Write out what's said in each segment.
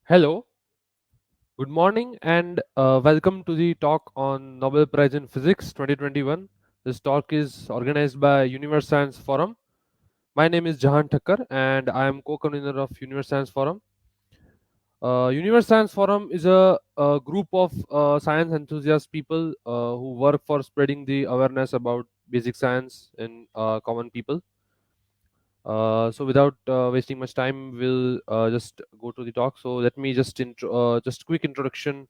Hello, good morning, and welcome to the talk on Nobel Prize in Physics 2021. This talk is organized by Universe Science Forum. My name is Jahan Thakkar, and I am co-convener of Universe Science Forum. Universe Science Forum is a group of science enthusiast people who work for spreading the awareness about basic science in common people. So without wasting much time, we'll just go to the talk. So let me just quick introduction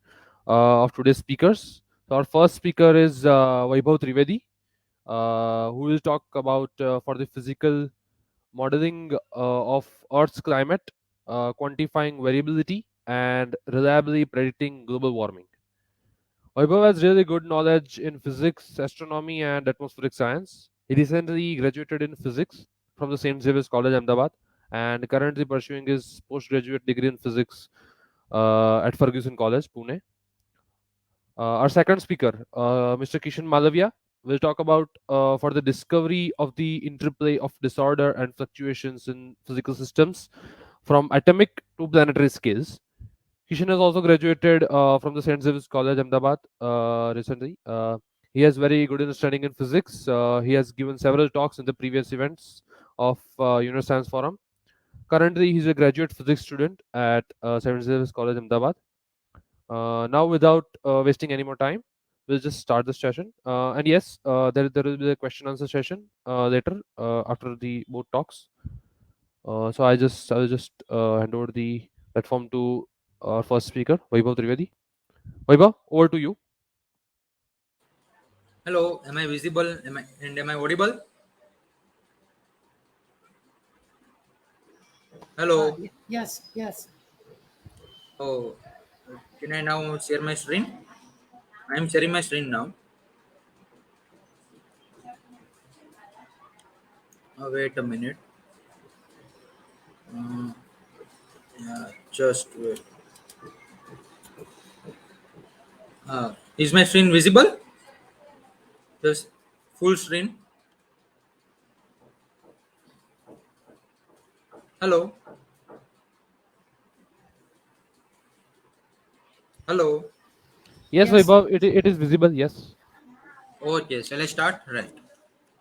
of today's speakers. So our first speaker is Vaibhav Trivedi, who will talk about for the physical modeling of Earth's climate, quantifying variability, and reliably predicting global warming. Vaibhav has really good knowledge in physics, astronomy, and atmospheric science. He recently graduated in physics from the St. Xavier's College, Ahmedabad, and currently pursuing his postgraduate degree in physics at Ferguson College, Pune. Our second speaker, Mr. Kishan Malaviya, will talk about for the discovery of the interplay of disorder and fluctuations in physical systems from atomic to planetary scales. Kishan has also graduated from the St. Xavier's College, Ahmedabad, recently. He has very good understanding in physics. He has given several talks in the previous events of Universe Science Forum. Currently, he's a graduate physics student at St. Xavier's College, Ahmedabad. Now, without wasting any more time, we'll just start the session. And yes, there will be a question answer session later after the both talks. So I'll just hand over the platform to our first speaker, Vaibhav Trivedi. Vaibhav, over to you. Hello, am I visible? Am I audible? Hello. Yes, yes. Oh, can I now share my screen? I am sharing my screen now. Wait a minute. Just wait. Is my screen visible? Yes, full screen. Hello. Hello. Yes, Yes. Vaibhav, it is visible. Yes, Okay, shall I start? Right.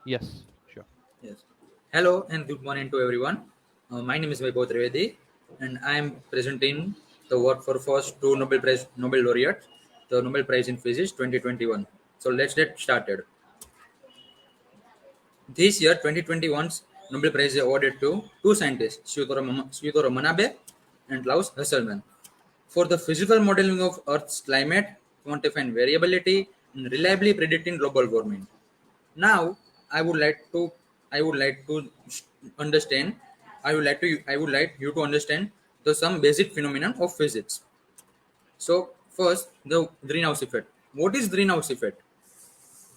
yes, sure. Yes. Hello and good morning to everyone. My name is Vaibhav Trivedi, and I am presenting the work for first two Nobel laureate, the Nobel Prize in Physics 2021. So let's get started. This year, 2021's Nobel Prize is awarded to two scientists, Syukoro Manabe and Klaus Hasselmann, for the physical modeling of Earth's climate, quantifying variability, and reliably predicting global warming. Now, I would like to, I would like to understand, I would like you to understand the some basic phenomenon of physics. So, first, the greenhouse effect. What is greenhouse effect?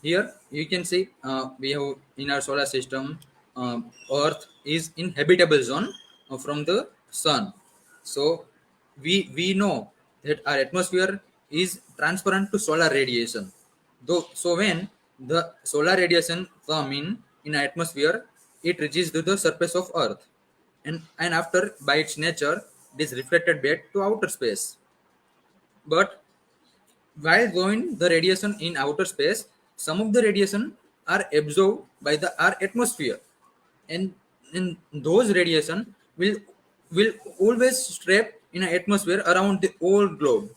Here you can see we have in our solar system, Earth is in habitable zone from the sun. So we know that our atmosphere is transparent to solar radiation. Though so when the solar radiation come in our atmosphere, it reaches to the surface of Earth, and after by its nature it is reflected back to outer space. But while going the radiation in outer space, some of the radiation are absorbed by the our atmosphere, and those radiation will always trap in an atmosphere around the whole globe.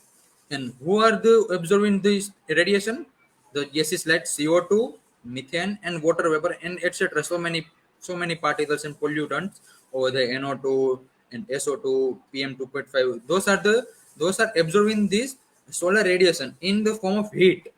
And who are the absorbing this radiation? The gases like CO2, methane, and water vapor, and etc. So many particles and pollutants over the NO2 and SO2, PM2.5. Those are absorbing this solar radiation in the form of heat.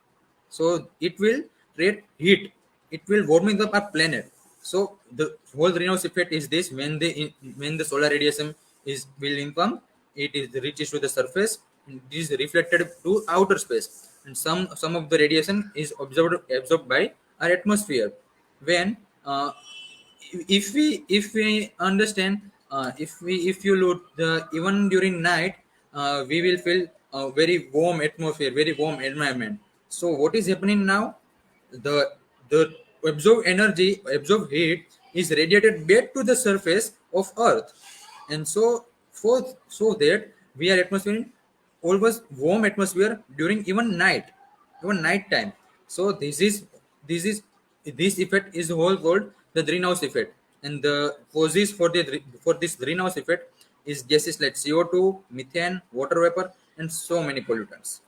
So it will create heat. It will warming up our planet. So the whole greenhouse effect is this: when the solar radiation is will income, it is reaches to the surface and it is reflected to outer space, and some of the radiation is absorbed by our atmosphere. When if we understand, if you look the even during night, we will feel a very warm atmosphere, very warm environment. So what is happening now? The absorbed energy, absorbed heat is radiated back to the surface of Earth, and so that we are atmosphere in always warm atmosphere during even night time. So this is this effect is whole called the greenhouse effect, and the causes for this greenhouse effect is gases like CO2, methane, water vapor, and so many pollutants.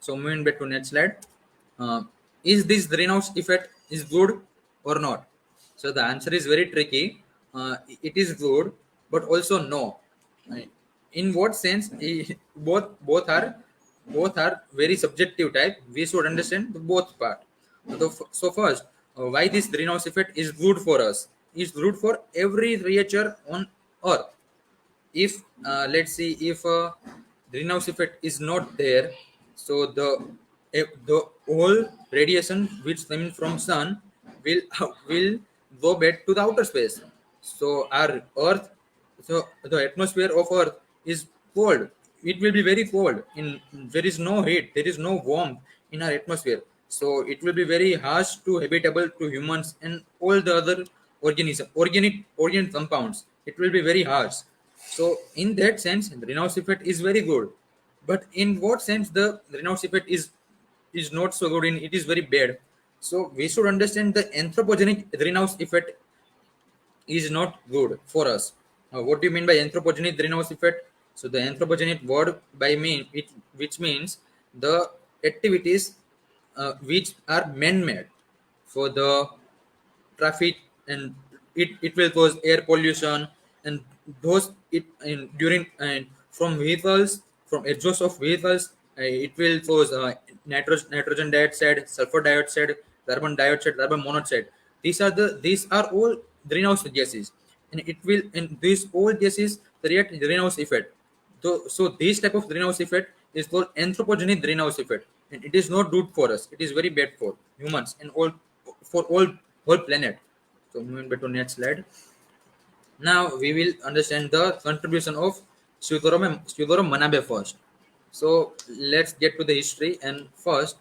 So moving back to next slide. Uh, is this greenhouse effect is good or not? So the answer is very tricky. It is good, but also no. Right. In what sense? Both are very subjective type. We should understand the both part. So first, why this greenhouse effect is good for us? Is good for every creature on Earth. If let's see, if greenhouse effect is not there, so the whole radiation which coming from sun will will go back to the outer space. So our earth, so the atmosphere of earth is cold. It will be very cold. In there is no heat, there is no warmth in our atmosphere, so it will be very harsh to habitable to humans and all the other organic compounds. It will be very harsh. So in that sense, the greenhouse effect is very good. But in what sense the greenhouse effect is not so good? In it is very bad. So we should understand the anthropogenic greenhouse effect is not good for us. What do you mean by anthropogenic greenhouse effect? So the anthropogenic word by mean it, which means the activities which are man-made for the traffic, and it will cause air pollution, and those it in during and from vehicles, from exhaust of vehicles, it will cause nitrogen dioxide, sulfur dioxide, carbon monoxide. These are all greenhouse gases, and it will, and these all gases create greenhouse effect. So this type of greenhouse effect is called anthropogenic greenhouse effect, and it is not good for us. It is very bad for humans and all, for all whole planet. So moving back to next slide. Now we will understand the contribution of Syukoro Manabe first. So let's get to the history. And first,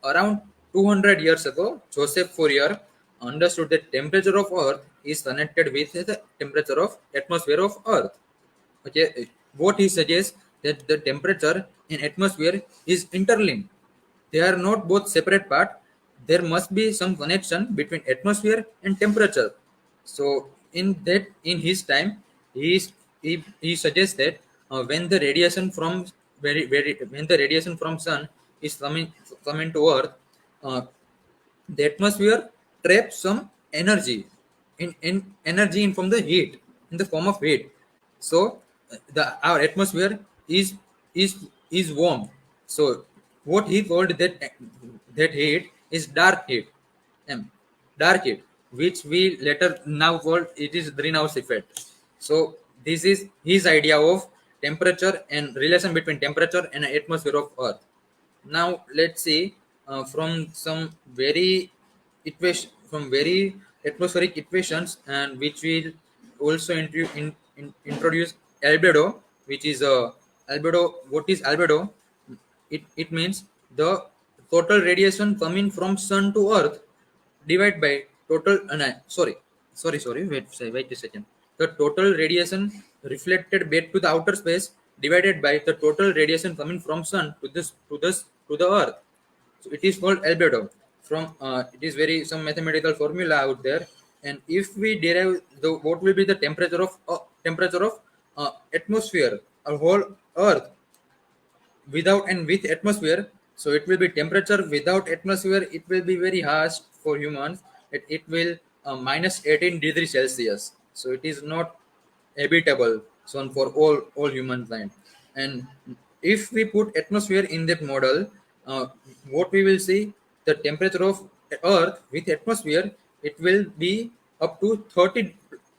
around 200 years ago, Joseph Fourier understood that temperature of Earth is connected with the temperature of atmosphere of Earth. Okay, what he suggests that the temperature in atmosphere is interlinked. They are not both separate part. There must be some connection between atmosphere and temperature. So in his time, he suggests that when the radiation from when the radiation from sun is coming to Earth, uh, the atmosphere traps some energy in energy in from the heat, in the form of heat. So the our atmosphere is warm. So what he called that heat is dark heat. um, Dark heat, which we later now called it is greenhouse effect. So this is his idea of temperature and relation between temperature and atmosphere of Earth. Now let's see, from some very equation, from very atmospheric equations, and which will also introduce albedo, which is albedo. What is albedo? It means the total radiation coming from sun to earth divided by total. No, sorry. Wait a second. The total radiation reflected back to the outer space divided by the total radiation coming from sun to the earth. So it is called albedo. From it is very some mathematical formula out there, and if we derive the what will be the temperature of atmosphere, a whole earth without and with atmosphere, so it will be temperature without atmosphere, it will be very harsh for humans. It will minus 18 degrees celsius, so it is not habitable so for all humankind. And if we put atmosphere in that model, uh, what we will see, the temperature of earth with atmosphere, it will be up to 30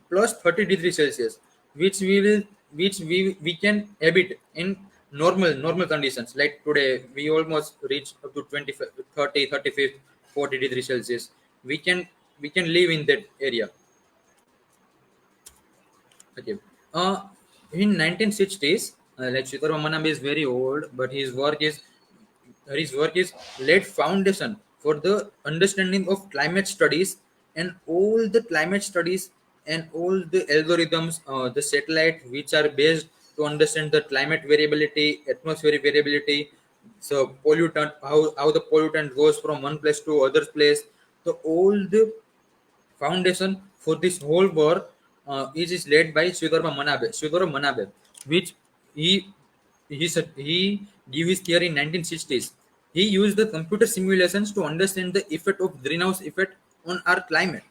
plus 30 degrees celsius, which we will we can habit in normal conditions. Like today we almost reach up to 25 30 35 40 degrees celsius. We can live in that area. Okay. In 1960s, like Syukoro Manabe is very old, but his work is laid foundation for the understanding of climate studies, and all the climate studies and all the algorithms, the satellite which are based to understand the climate variability, atmospheric variability, so pollutant, how the pollutant goes from one place to other place. The all the foundation for this whole work is led by Syukoro Manabe, which he he gave his theory in 1960s. He used the computer simulations to understand the effect of greenhouse effect on our climate.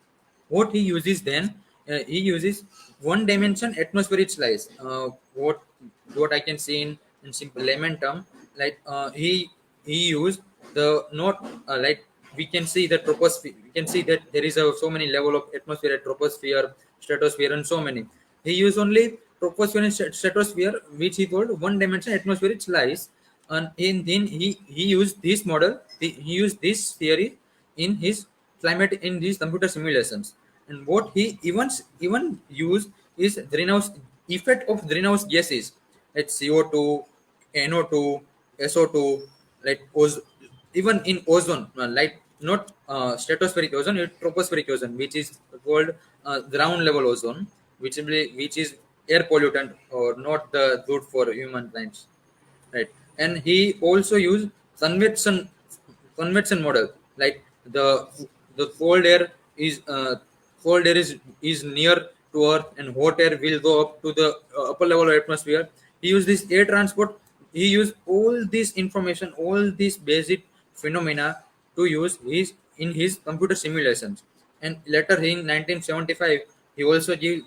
What he uses then, he uses one dimension atmospheric slice. What I can see in simple layman term, like he used the not like we can see the troposphere. We can see that there is so many level of atmosphere, troposphere, stratosphere, and so many. He used only troposphere and stratosphere, which he called one dimension atmospheric slice, and then he used this model. He used this theory in his climate in these computer simulations. And what he even used is greenhouse effect of greenhouse gases like CO2, NO2, SO2, like even in ozone, like not stratospheric ozone, tropospheric ozone, which is called ground level ozone, which is air pollutant or not the good for human kinds, right? And he also used convection convection model, like the cold air is near to earth and hot air will go up to the upper level of atmosphere. He used this air transport. He used all this information, all these basic phenomena to use his in his computer simulations. And later in 1975 he also gave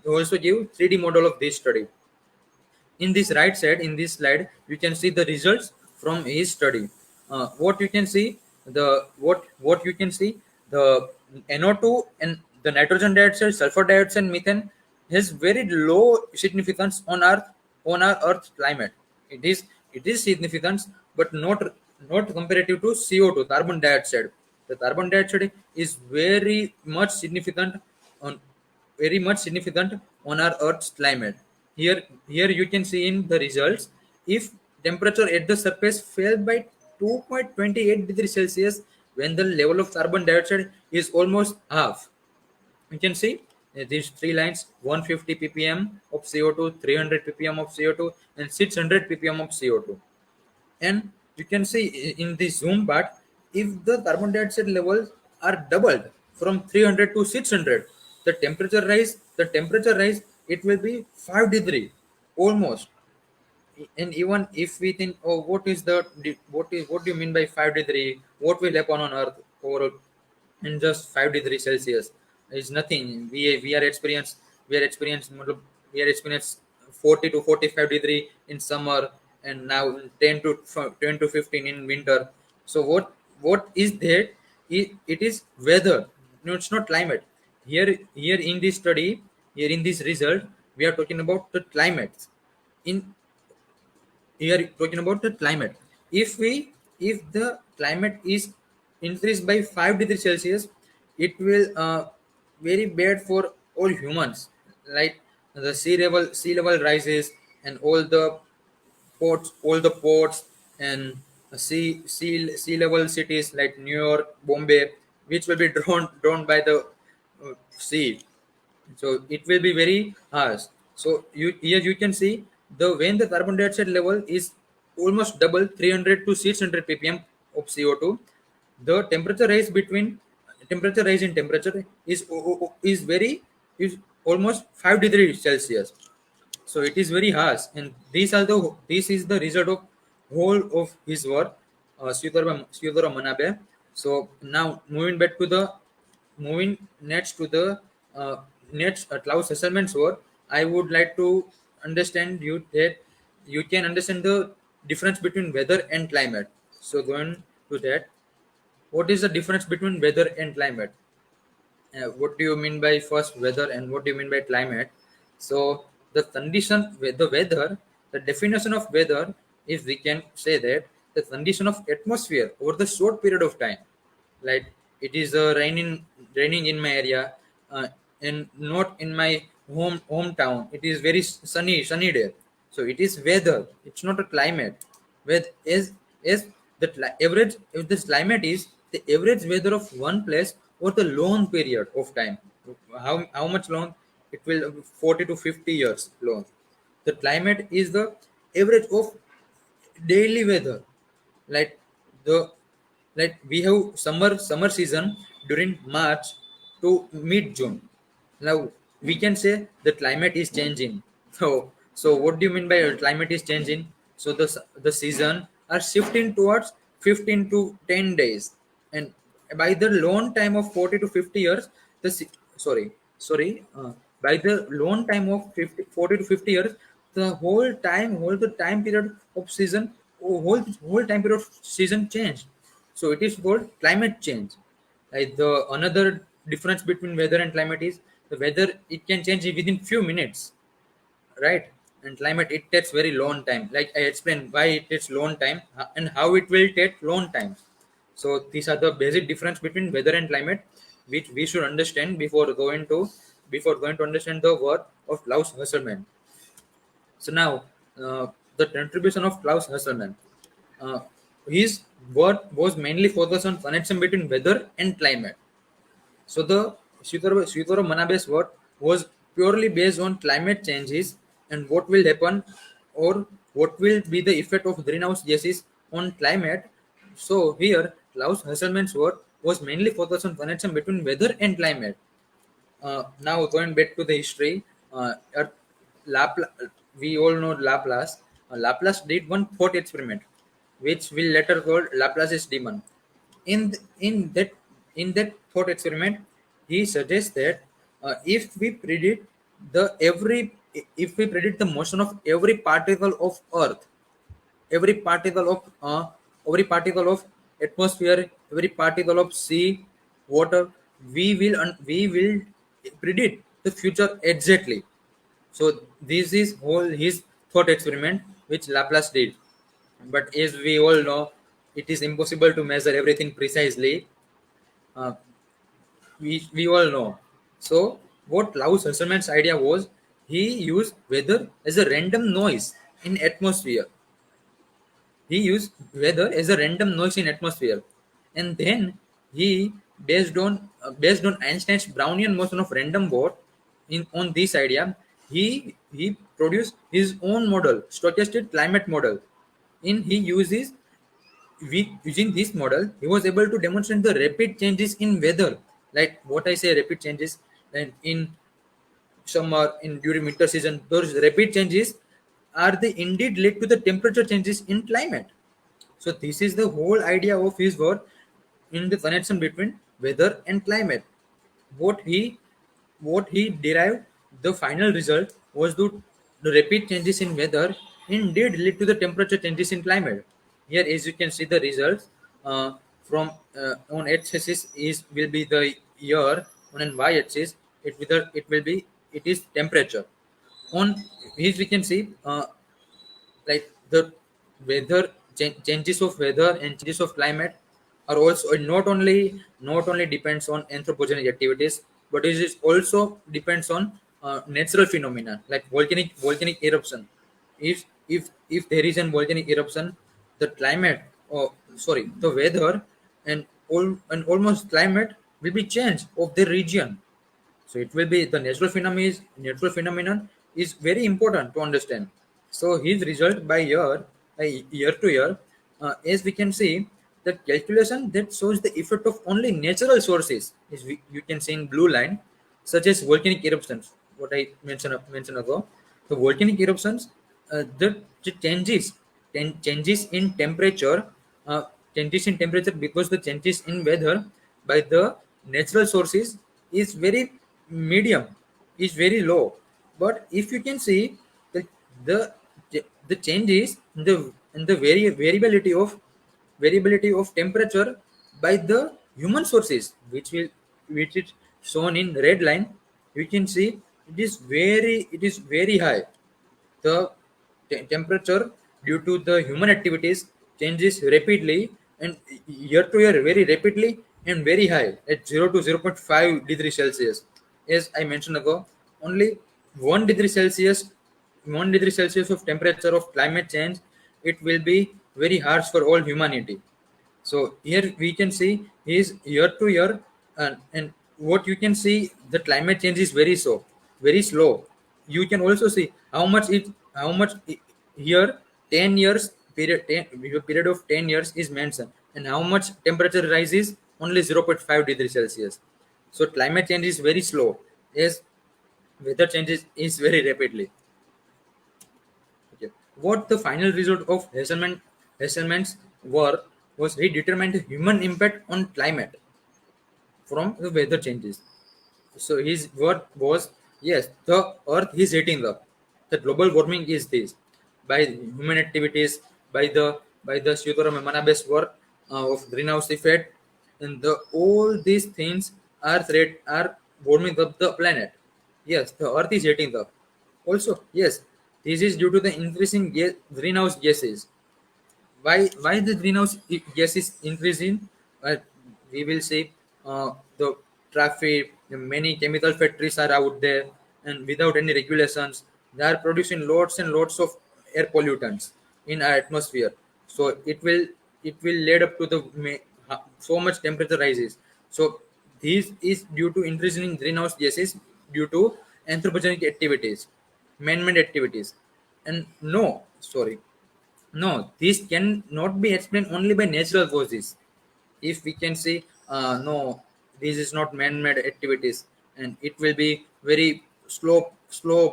3D model of this study. In this right side in this slide you can see the results from his study. What you can see, what you can see, the NO2 and the nitrogen dioxide, sulfur dioxide, methane has very low significance on our earth climate. It is significance, but not comparative to CO2, carbon dioxide. The carbon dioxide is on very much significant on our Earth's climate. Here you can see in the results, if temperature at the surface fell by 2.28 degrees Celsius when the level of carbon dioxide is almost half. You can see these three lines: 150 ppm of CO2, 300 ppm of CO2, and 600 ppm of CO2. And you can see in the zoom part, if the carbon dioxide levels are doubled from 300 to 600, the temperature rise, it will be 5 degree almost. And even if we think, oh, what do you mean by 5 degree, what will happen on earth overall in just 5 degrees Celsius is nothing. We are experienced 40 to 45 degree in summer, and now 10 to 15 in winter. So what is that? It is weather. No, it's not climate. Here in this study, here in this result, we are talking about the climate. In here talking about the climate, if the climate is increased by 5 degrees Celsius, it will very bad for all humans, like the sea level rises, and all the ports and sea level cities like New York, Bombay, which will be drawn by the sea. So it will be very harsh. So here you can see, the when the carbon dioxide level is almost double, 300 to 600 ppm of CO2, the temperature rise in temperature is almost 5 degrees Celsius. So it is very harsh, and this is the result of whole of his work, Syukoro Manabe. So now moving next to the next Klaus Hasselmann's work, I would like to understand you that you can understand the difference between weather and climate. So going to that, what is the difference between weather and climate? What do you mean by first weather and what do you mean by climate? So the weather, the definition of weather is, we can say that the condition of atmosphere over the short period of time, like it is raining in my area, and not in my hometown. It is very sunny day. So it is weather. It's not a climate. With is the average. If this climate is the average weather of one place over the long period of time. How much long? It will 40 to 50 years long. The climate is the average of daily weather. Like the like we have summer season during March to mid June. Now we can say the climate is changing. So what do you mean by climate is changing? So the season are shifting towards 15 to 10 days, and by the long time of 40 to 50 years, the sorry by the long time of 40 to 50 years, whole the time period of season, whole time period of season changed. So it is called climate change. Like the another difference between weather and climate is the weather, it can change within few minutes, right? And climate, it takes very long time. Like I explained why it takes long time, and how it will take long time. So these are the basic difference between weather and climate, which we should understand before going to understand the work of Klaus Hasselmann. So now, the contribution of Klaus Hasselmann. Uh, his work was mainly focused on connection between weather and climate. So the Syukoro Manabe's work was purely based on climate changes and what will happen, or what will be the effect of greenhouse gases on climate. So here, Klaus Hasselmann's work was mainly focused on connection between weather and climate. Now going back to the history, at we all know Laplace. Laplace did one thought experiment, which we later called Laplace's demon. In th- in that in that thought experiment, he suggests that if we predict the every if we predict the motion of every particle of Earth, every particle of atmosphere, every particle of sea, water, we will predict the future exactly. So this is whole his thought experiment which Laplace did. But as we all know, it is impossible to measure everything precisely. Uh, we all know. So what Klaus Hasselmann's idea was, he used weather as a random noise in atmosphere. He used weather as a random noise in atmosphere, and then he based on Einstein's Brownian motion of random walk, in on this idea, he produced his own model, stochastic climate model. In he uses Using this model, he was able to demonstrate the rapid changes in weather. Like what I say, rapid changes, and in summer, in during winter season, those rapid changes are the indeed led to the temperature changes in climate. So this is the whole idea of his work in the connection between weather and climate. What he what he derived, the final result was that the rapid changes in weather indeed lead to the temperature changes in climate. Here, as you can see, the results from on x-axis is will be the year, on an y-axis it is temperature. On his we can see like the changes of weather and changes of climate are also not only depends on anthropogenic activities, but it is also depends on natural phenomena like volcanic eruption. If there is an volcanic eruption, the climate, or sorry, the weather and almost climate will be changed of the region. So it will be the natural phenomenon is very important to understand. So his result year to year, as we can see, the calculation that shows the effect of only natural sources is you can see in blue line, such as volcanic eruptions. What I mentioned ago, the volcanic eruptions, the changes in temperature, because the changes in weather by the natural sources is very medium, is very low. But if you can see the the the changes in the variability of temperature by the human sources, which is shown in red line, you can see it is very high. The temperature due to the human activities changes rapidly, and year to year very rapidly and very high at 0 to 0.5 degrees Celsius. As I mentioned ago, only 1 degree Celsius, 1 degree Celsius of temperature of climate change, it will be very harsh for all humanity. So here we can see is year to year, and what you can see, the climate change is very slow. You can also see how much how much here 10 years period 10, period of 10 years is mentioned, and how much temperature rise is only 0.5 degrees celsius. So climate change is very slow, as weather changes is very rapidly. Okay. What the final result of Hasselmann's work was, he determined the human impact on climate from the weather changes. So his word was, yes, the earth is heating up. The global warming is this by human activities, by the Syukoro Manabe's work of greenhouse effect, and the all these things are warming up the planet. Yes, the earth is heating up. Also, yes, this is due to the increasing greenhouse gases. Why the greenhouse gas is increasing? uh, we will see the traffic, the many chemical factories are out there, and without any regulations they are producing lots and lots of air pollutants in our atmosphere. So it will lead up to the so much temperature rises. So this is due to increasing greenhouse gases due to anthropogenic activities, man-made activities. And no, sorry, no, this can not be explained only by natural causes. If we can say, no, this is not man-made activities, and it will be very slow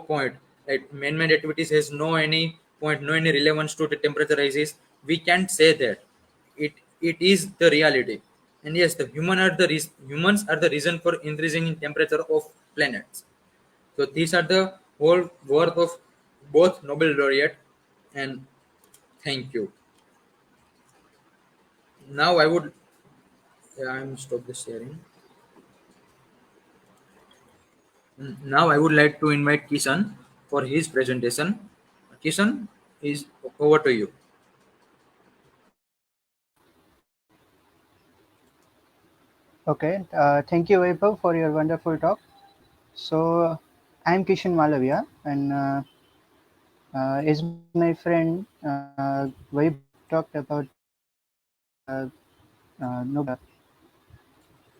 point. Like man-made activities has no any point, no any relevance to the temperature rises. We can't say that. It is the reality. And yes, the humans are the reason for increasing in temperature of planets. So these are the whole work of both Nobel laureate. And thank you. Now I would, yeah, I'm stop the sharing. Now I would like to invite Kishan for his presentation. Kishan, is over to you. Okay, thank you, Vaibhav, for your wonderful talk. So, I'm Kishan Malaviya, and as my friend Vaibhav talked about Nobel,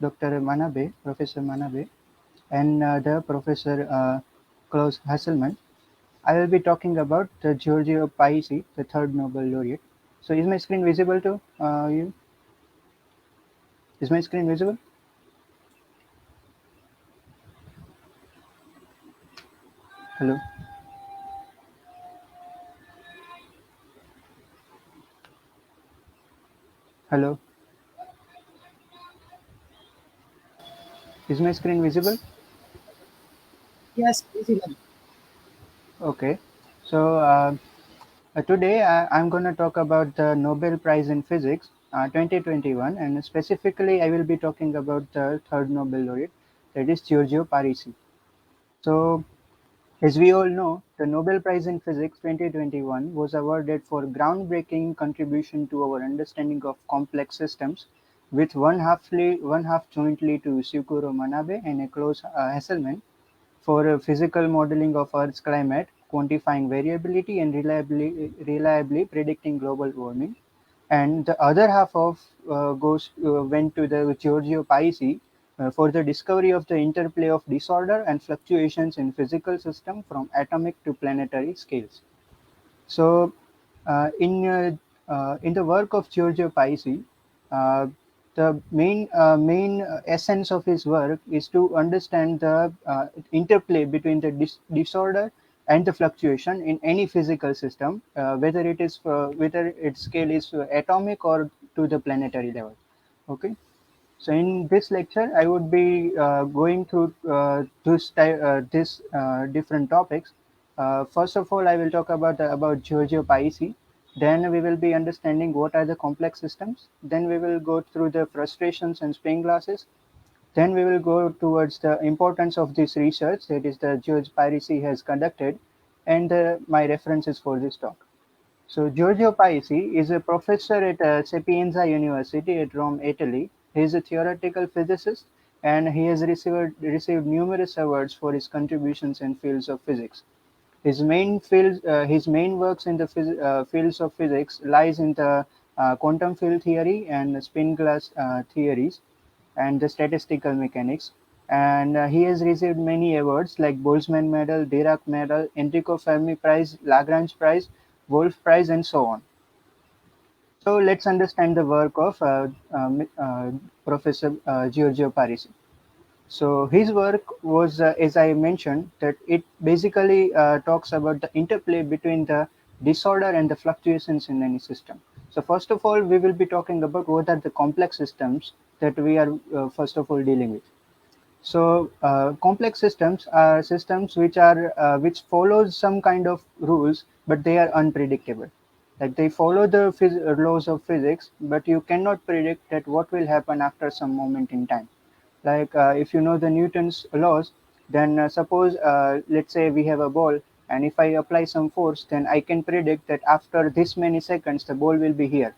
Dr. Manabe, Professor Manabe, and the Professor Klaus Hasselmann, I will be talking about the Giorgio Parisi, the third Nobel laureate. So, is my screen visible to you? Is my screen visible? Hello, hello. Is my screen visible? Yes, easily. Okay. So, today I'm going to talk about the Nobel Prize in Physics 2021, and specifically I will be talking about the third Nobel laureate, that is Giorgio Parisi. So, as we all know, the Nobel Prize in Physics 2021 was awarded for groundbreaking contribution to our understanding of complex systems, with one half jointly to Syukoro Manabe and a close Hasselmann for physical modeling of Earth's climate, quantifying variability and reliably predicting global warming. And the other half of goes went to the Giorgio Parisi for the discovery of the interplay of disorder and fluctuations in physical system from atomic to planetary scales. So, in the work of Giorgio Parisi, uh, the main essence of his work is to understand the interplay between the disorder and the fluctuation in any physical system, whether its scale is atomic or to the planetary level. Okay. So in this lecture, I would be going through this different topics. First of all, I will talk about Giorgio Parisi. Then we will be understanding what are the complex systems. Then we will go through the frustrations and spin glasses. Then we will go towards the importance of this research that is the George Parisi has conducted, and my references for this talk. So Giorgio Paisi is a professor at Sapienza University at Rome, Italy. He is a theoretical physicist, and he has received numerous awards for his contributions in fields of physics. His main works in the fields of physics lies in the quantum field theory and spin glass theories and the statistical mechanics. and he has received many awards like Boltzmann Medal, Dirac Medal, Enrico Fermi Prize, Lagrange Prize, Wolf Prize, and so on. So let's understand the work of Professor Giorgio Parisi. So his work was, as I mentioned, that it basically talks about the interplay between the disorder and the fluctuations in any system. So first of all, we will be talking about what are the complex systems that we are first of all dealing with. So complex systems are systems which follows some kind of rules, but they are unpredictable. Like they follow the laws of physics, but you cannot predict that what will happen after some moment in time. Like if you know the Newton's laws, then suppose let's say we have a ball, and if I apply some force, then I can predict that after this many seconds the ball will be here.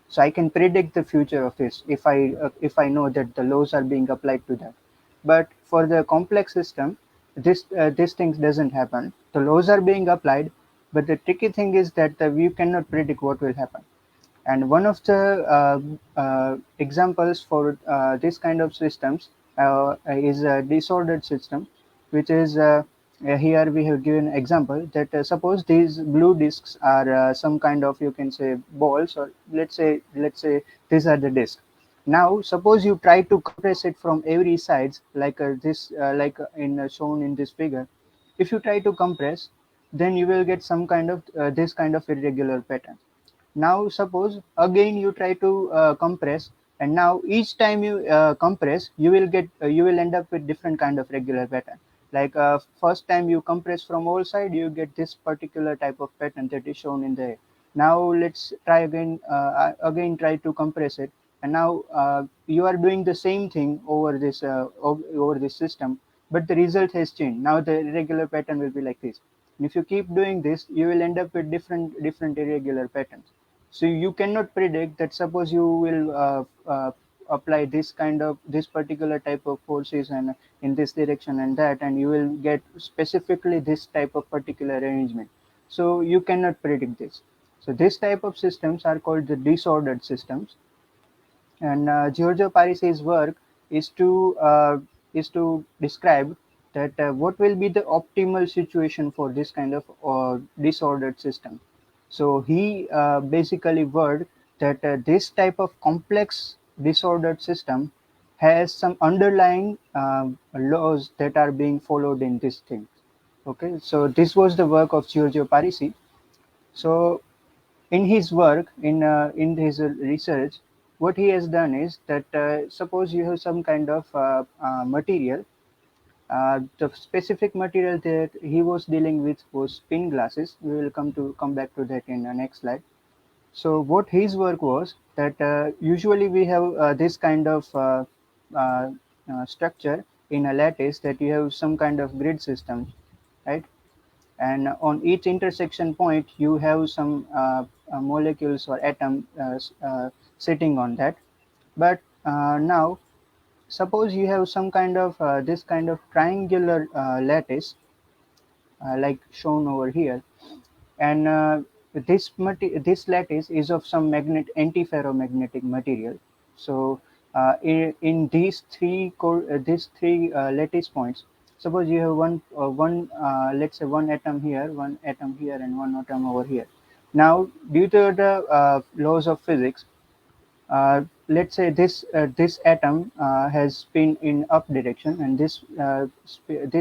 So I can predict the future of this if I know that the laws are being applied to that. But for the complex system, this thing doesn't happen. The laws are being applied, but the tricky thing is that you cannot predict what will happen. And one of the examples for this kind of systems is a disordered system, which is here we have given example that suppose these blue discs are some kind of, you can say, balls, or let's say these are the discs. Now suppose you try to compress it from every sides like this like in shown in this figure. If you try to compress, then you will get some kind of this kind of irregular pattern. Now suppose again you try to compress, and now each time you compress, you will end up with different kind of regular pattern. Like first time you compress from all side, you get this particular type of pattern that is shown in the. Now let's try again, again try to compress it, and now you are doing the same thing over this system, but the result has changed. Now the irregular pattern will be like this. And if you keep doing this, you will end up with different irregular patterns. So you cannot predict that suppose you will apply this particular type of forces and in this direction and that, and you will get specifically this type of particular arrangement. So you cannot predict this. So this type of systems are called the disordered systems. And Giorgio Parisi's work is to describe that what will be the optimal situation for this kind of disordered system. So he basically word that this type of complex disordered system has some underlying laws that are being followed in this thing. Okay, so this was the work of Giorgio Parisi. So in his work, in his research, what he has done is that suppose you have some kind of material. The specific material that he was dealing with was spin glasses. We will come back to that in the next slide. So what his work was that usually we have this kind of structure in a lattice, that you have some kind of grid system, right? And on each intersection point you have some molecules or atom sitting on that. But now suppose you have some kind of this kind of triangular lattice like shown over here, and this lattice is of some antiferromagnetic material. So in these three lattice points, suppose you have one let's say one atom here, one atom here, and one atom over here. Now due to the laws of physics, let's say this atom has spin in up direction, and this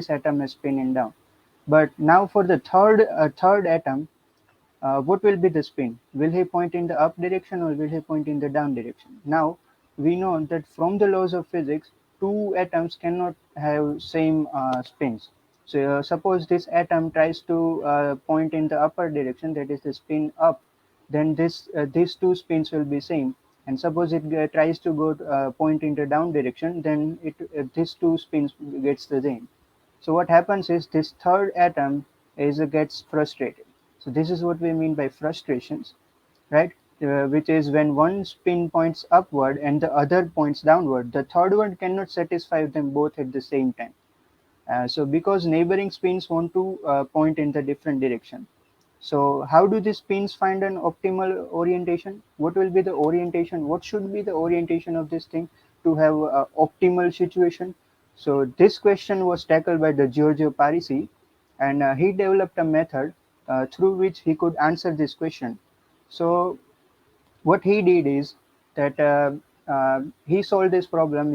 atom has spin in down. But now for the third atom, what will be the spin? Will he point in the up direction or will he point in the down direction? Now we know that from the laws of physics, two atoms cannot have same spins. So suppose this atom tries to point in the upper direction, that is the spin up, then these two spins will be same. And suppose it tries to go point in the down direction, then these two spins gets the same. So what happens is this third atom gets frustrated. So this is what we mean by frustrations, right? Which is when one spin points upward and the other points downward, the third one cannot satisfy them both at the same time. So because neighboring spins want to point in the different direction. So how do these spins find an optimal orientation? What will be the orientation? What should be the orientation of this thing to have optimal situation? So this question was tackled by the Giorgio Parisi, and he developed a method through which he could answer this question. So what he did is that he solved this problem.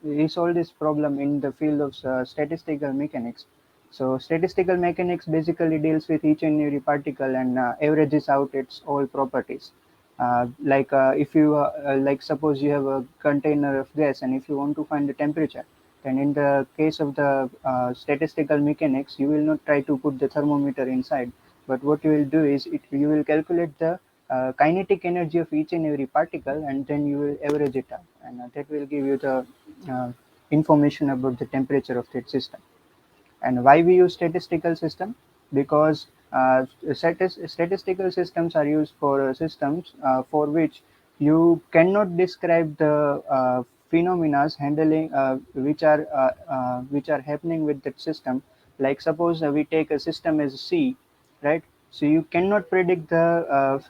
He solved this problem in the field of statistical mechanics. So statistical mechanics basically deals with each and every particle and averages out its all properties. If you like, suppose you have a container of gas, and if you want to find the temperature, then in the case of the statistical mechanics, you will not try to put the thermometer inside, but what you will do is you will calculate the kinetic energy of each and every particle, and then you will average it out, and that will give you the uh, information about the temperature of that system. And why we use statistical system? Because statistical systems are used for systems for which you cannot describe the phenomena handling which are happening with that system. Like suppose we take a system as C, right? So you cannot predict the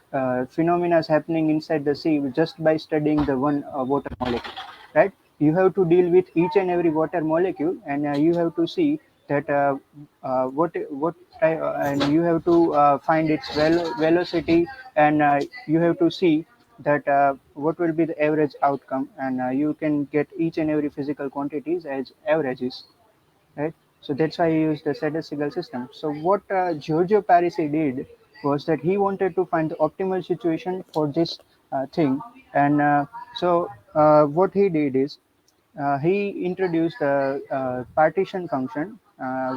phenomena happening inside the sea just by studying the one water molecule, right? You have to deal with each and every water molecule, and you have to see that what and you have to find its velocity, and you have to see that what will be the average outcome, and you can get each and every physical quantities as averages, right? So that's why he used the statistical system. So what Giorgio Parisi did was that he wanted to find the optimal situation for this thing, and what he did is he introduced a partition function,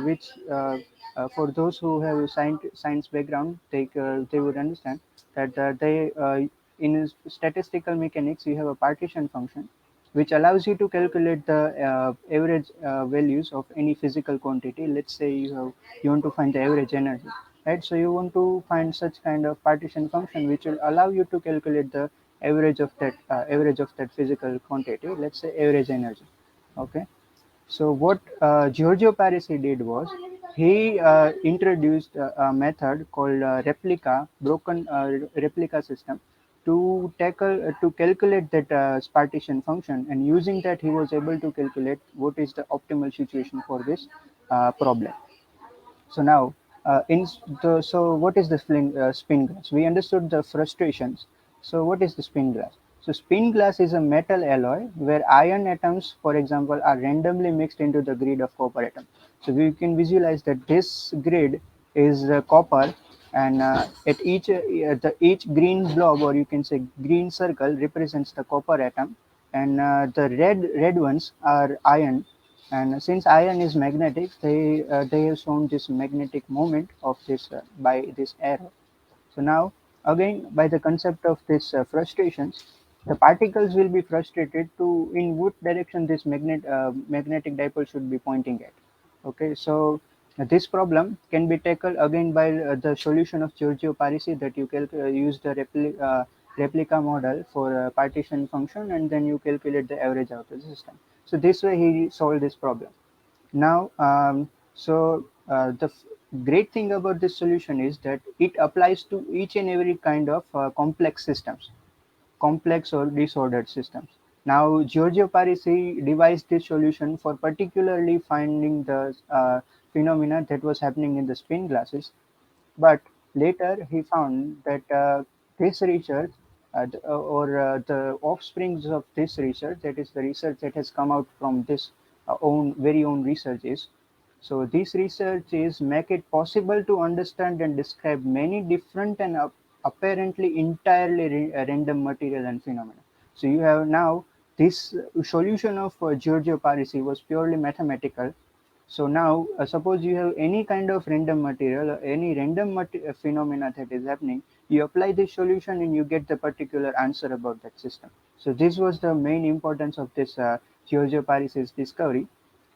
which for those who have science background, they would understand that in statistical mechanics you have a partition function which allows you to calculate the average values of any physical quantity. Let's say you want to find the average energy, right? So you want to find such kind of partition function which will allow you to calculate the average of that physical quantity. Let's say average energy. Okay. So what Giorgio Parisi did was he introduced a method called broken replica system, to calculate that partition function, and using that he was able to calculate what is the optimal situation for this problem. So now, what is the spin glass? We understood the frustrations. So what is the spin glass? So spin glass is a metal alloy where iron atoms, for example, are randomly mixed into the grid of copper atom. So we can visualize that this grid is copper, and at each green blob, or you can say green circle, represents the copper atom, and the red ones are iron, and since iron is magnetic, they have shown this magnetic moment of this by this arrow. So now, again, by the concept of this frustrations, the particles will be frustrated to in what direction this magnetic dipole should be pointing at. Okay, so this problem can be tackled again by the solution of Giorgio Parisi, that you use the replica model for a partition function, and then you calculate the average out of the system. So this way he solved this problem. Now, the great thing about this solution is that it applies to each and every kind of complex systems, complex or disordered systems. Now, Giorgio Parisi devised this solution for particularly finding the phenomena that was happening in the spin glasses, but later he found that this research, the offsprings of this research, that is the research that has come out from this very own researches. So these researches make it possible to understand and describe many different and apparently entirely random material and phenomena. So you have now this solution of Giorgio Parisi was purely mathematical. So now, suppose you have any kind of random material, or any phenomena that is happening, you apply this solution and you get the particular answer about that system. So this was the main importance of this Giorgio Parisi's discovery.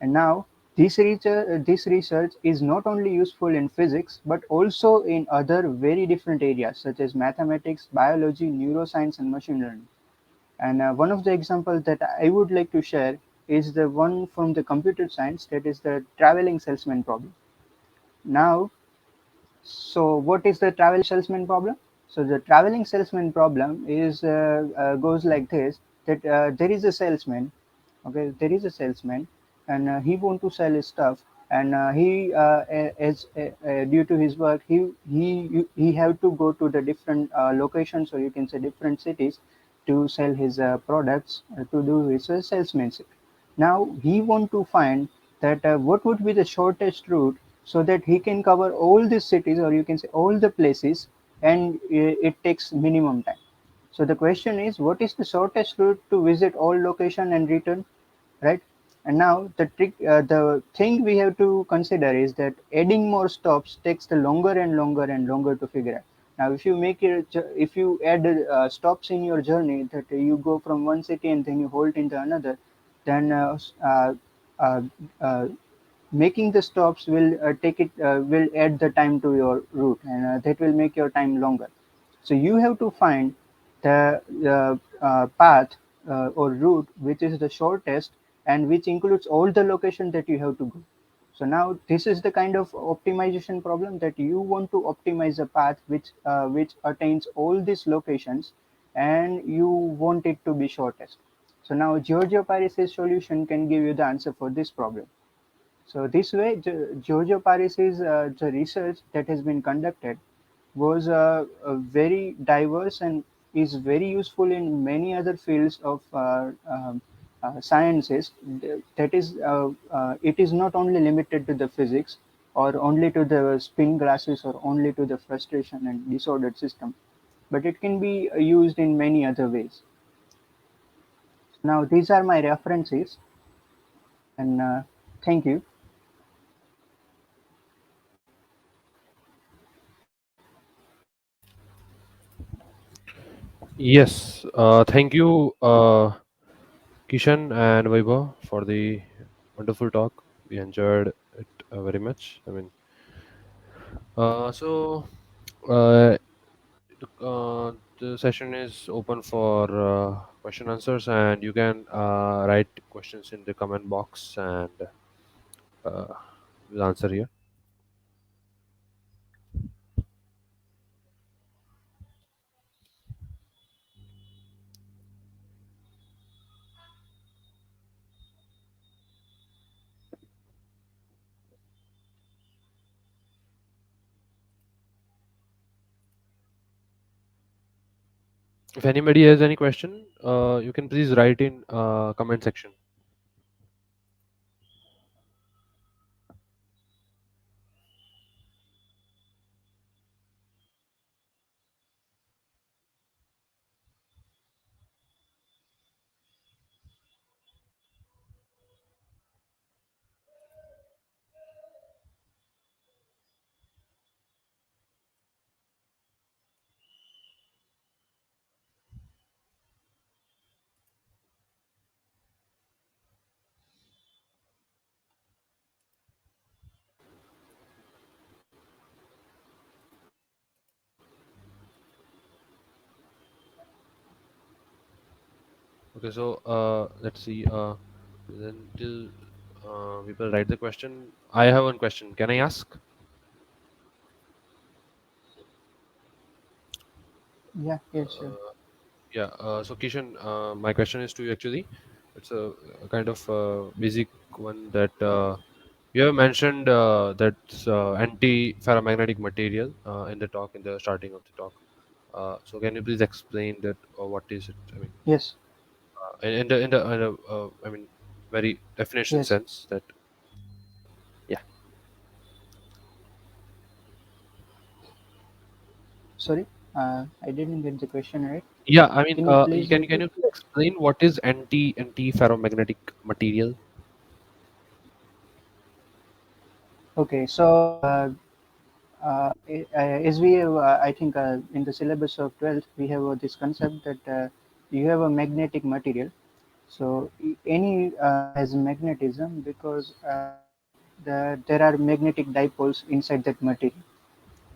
And now this research is not only useful in physics but also in other very different areas such as mathematics, biology, neuroscience, and machine learning. And one of the examples that I would like to share is the one from the computer science, that is the traveling salesman problem. Now, so what is the traveling salesman problem? So the traveling salesman problem is goes like this: that there is a salesman, okay, there is a salesman, and he want to sell his stuff, and he as due to his work, he have to go to the different locations, or you can say different cities, to sell his products, to do his salesmanship. Now he want to find that what would be the shortest route, so that he can cover all the cities, or you can say all the places, and it takes minimum time. So the question is, what is the shortest route to visit all location and return, right? And now the thing we have to consider is that adding more stops takes the longer and longer and longer to figure out. Now, if you add stops in your journey, that you go from one city and then you halt into another, then uh, uh, making the stops will add the time to your route, and that will make your time longer. So you have to find the path or route which is the shortest, and which includes all the location that you have to go. So now this is the kind of optimization problem, that you want to optimize a path which attains all these locations, and you want it to be shortest. So now Giorgio Parisi's solution can give you the answer for this problem. So this way, Giorgio Parisi's the research that has been conducted was very diverse and is very useful in many other fields of sciences. That is, it is not only limited to the physics, or only to the spin glasses, or only to the frustration and disordered system, but it can be used in many other ways. Now, these are my references, and thank you. Yes, thank you, Kishan and Vaibhav, for the wonderful talk. We enjoyed it very much. So uh, the session is open for question answers, and you can write questions in the comment box, and uh, we'll answer here. If anybody has any question, you can please write in comment section. Okay, so let's see. Then till people write the question, I have one question. Can I ask? Yeah, yes, sure. Yeah. So Kishan, my question is to you actually. It's a kind of basic one that you have mentioned that's anti-ferromagnetic material in the talk, in the starting of the talk. So can you please explain that? What is it? Yes, In the very definition yes. sense that. Yeah. Sorry, I didn't get the question right. Yeah. Can you please Can repeat? you please explain what is anti-ferromagnetic material? Okay, so as we have, I think in the syllabus of 12th, we have this concept that you have a magnetic material. So any has magnetism because there are magnetic dipoles inside that material.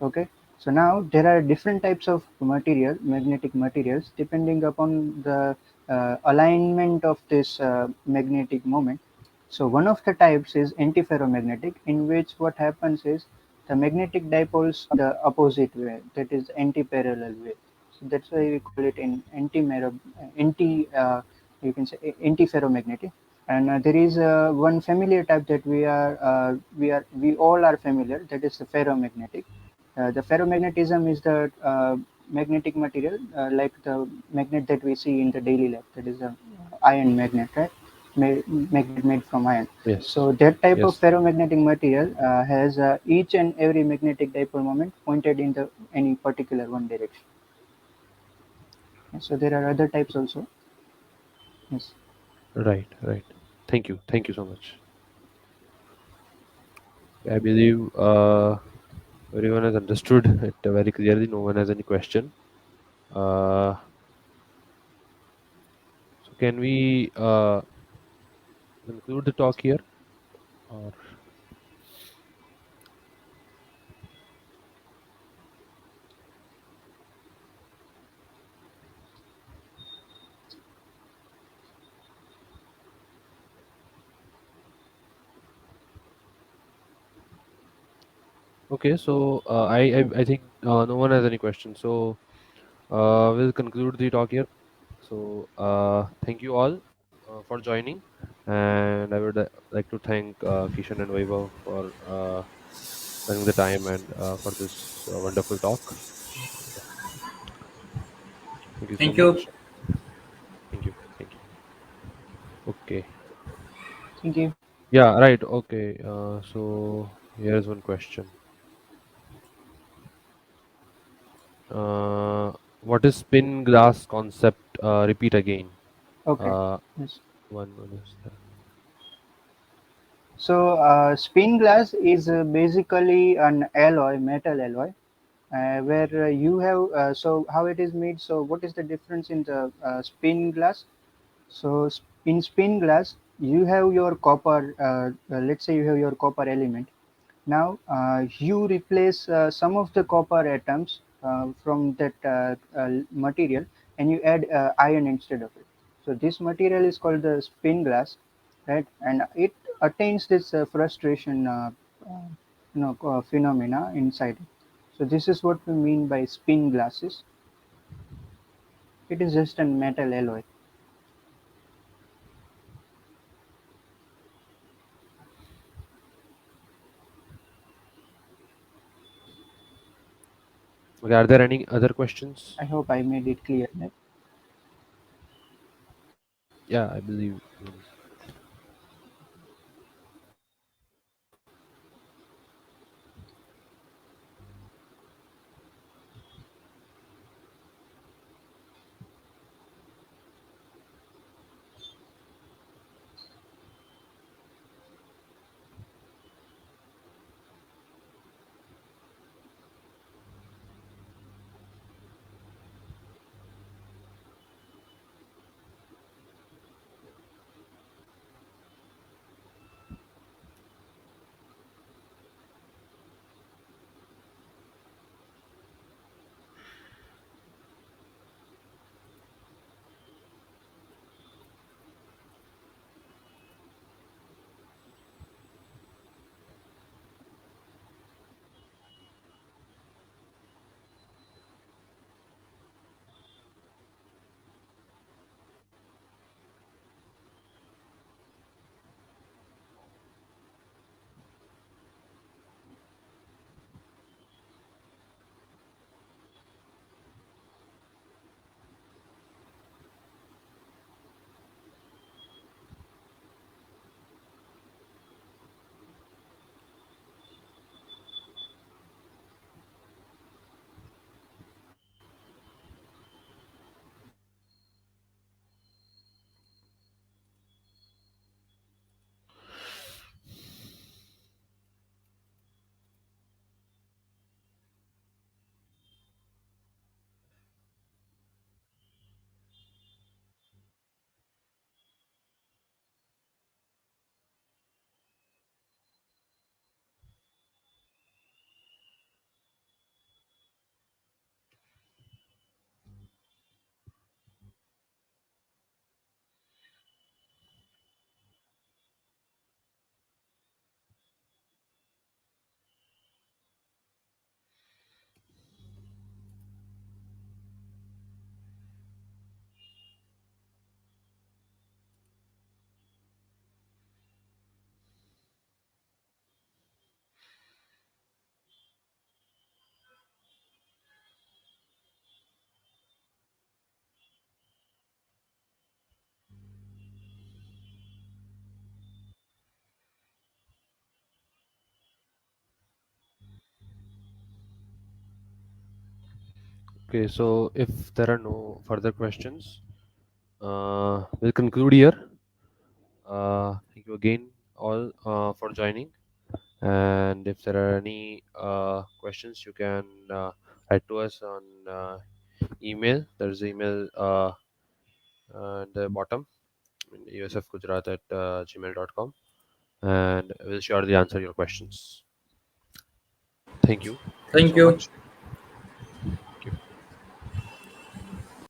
Okay, so now there are different types of magnetic materials, depending upon the alignment of this magnetic moment. So one of the types is antiferromagnetic, in which what happens is the magnetic dipoles the opposite way, that is anti-parallel way. So that's why we call it an anti you can say antiferromagnetic. And there is one familiar type that we all are familiar, that is the ferromagnetic. The ferromagnetism is the magnetic material, like the magnet that we see in the daily life, that is a iron magnet, right? Magnet made from iron. Yes. So that type of Yes. ferromagnetic material has each and every magnetic dipole moment pointed in the any particular one direction. So there are other types also. Yes. Right. Right. Thank you. Thank you so much. I believe everyone has understood it very clearly. No one has any question. Uh, so can we conclude the talk here? Or okay. So I think no one has any questions. So we'll conclude the talk here. So thank you all for joining, and I would like to thank Kishan and Vaibhav for spending the time and for this wonderful talk. Yeah, thank you so Thank you. much. Thank you. Thank you. Okay. Thank you. Yeah. Right. Okay. So here's one question. What is spin glass concept? Repeat again. Okay. Uh, Yes. one is there. So spin glass is basically an alloy, metal alloy, where you have. So how it is made? So what is the difference in the spin glass? So in spin glass, you have your copper. Let's say you have your copper element. Now you replace some of the copper atoms from that material, and you add iron instead of it. So this material is called the spin glass, right? And it attains this frustration, phenomena inside it. So this is what we mean by spin glasses. It is just a metal alloy. Okay. Are there any other questions? I hope I made it clear. Right? Yeah, I believe. Okay, so if there are no further questions, we'll conclude here. Thank you again all for joining. And if there are any questions, you can write to us on email. There's email at the bottom, usfgujarat at gmail.com, and we'll surely answer your questions. Thank you Thank so you. much.